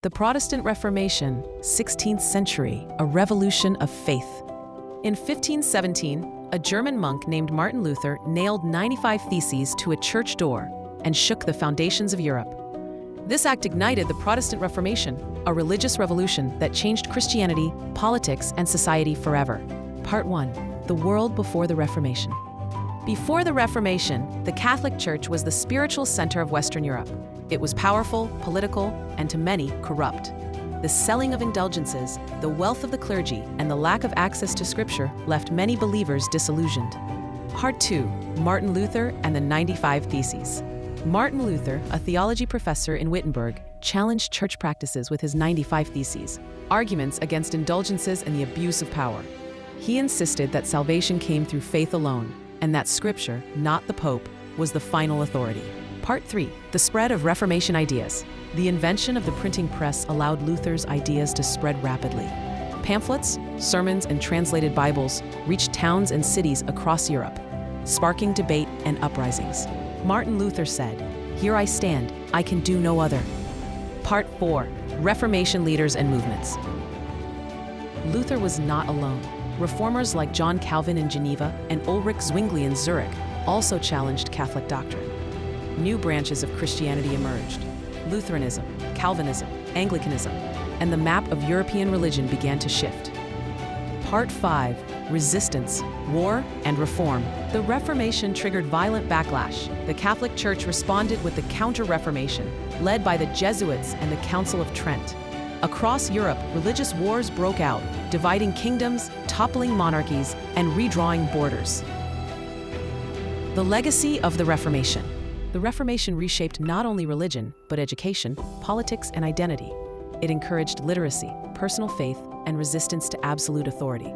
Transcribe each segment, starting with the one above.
The Protestant Reformation, 16th century, a revolution of faith. In 1517, a German monk named Martin Luther nailed 95 theses to a church door and shook the foundations of Europe. This act ignited the Protestant Reformation, a religious revolution that changed Christianity, politics, and society forever. Part 1. The world before the Reformation. Before the Reformation, the Catholic Church was the spiritual center of Western Europe. It was powerful, political, and to many, corrupt. The selling of indulgences, the wealth of the clergy, and the lack of access to Scripture left many believers disillusioned. Part 2. Martin Luther and the 95 Theses. Martin Luther, a theology professor in Wittenberg, challenged church practices with his 95 Theses, arguments against indulgences and the abuse of power. He insisted that salvation came through faith alone, and that Scripture, not the Pope, was the final authority. Part 3. The spread of Reformation ideas. The invention of the printing press allowed Luther's ideas to spread rapidly. Pamphlets, sermons, and translated Bibles reached towns and cities across Europe, sparking debate and uprisings. Martin Luther said, "Here I stand, I can do no other." Part 4. Reformation leaders and movements. Luther was not alone. Reformers like John Calvin in Geneva and Ulrich Zwingli in Zurich also challenged Catholic doctrine. New branches of Christianity emerged: Lutheranism, Calvinism, Anglicanism, and the map of European religion began to shift. Part 5. Resistance, War, and Reform. The Reformation triggered violent backlash. The Catholic Church responded with the Counter-Reformation, led by the Jesuits and the Council of Trent. Across Europe, religious wars broke out, dividing kingdoms, toppling monarchies, and redrawing borders. The legacy of the Reformation. The Reformation reshaped not only religion, but education, politics, and identity. It encouraged literacy, personal faith, and resistance to absolute authority.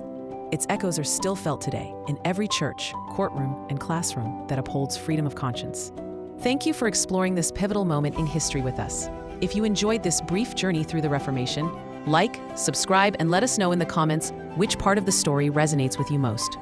Its echoes are still felt today in every church, courtroom, and classroom that upholds freedom of conscience. Thank you for exploring this pivotal moment in history with us. If you enjoyed this brief journey through the Reformation, like, subscribe, and let us know in the comments which part of the story resonates with you most.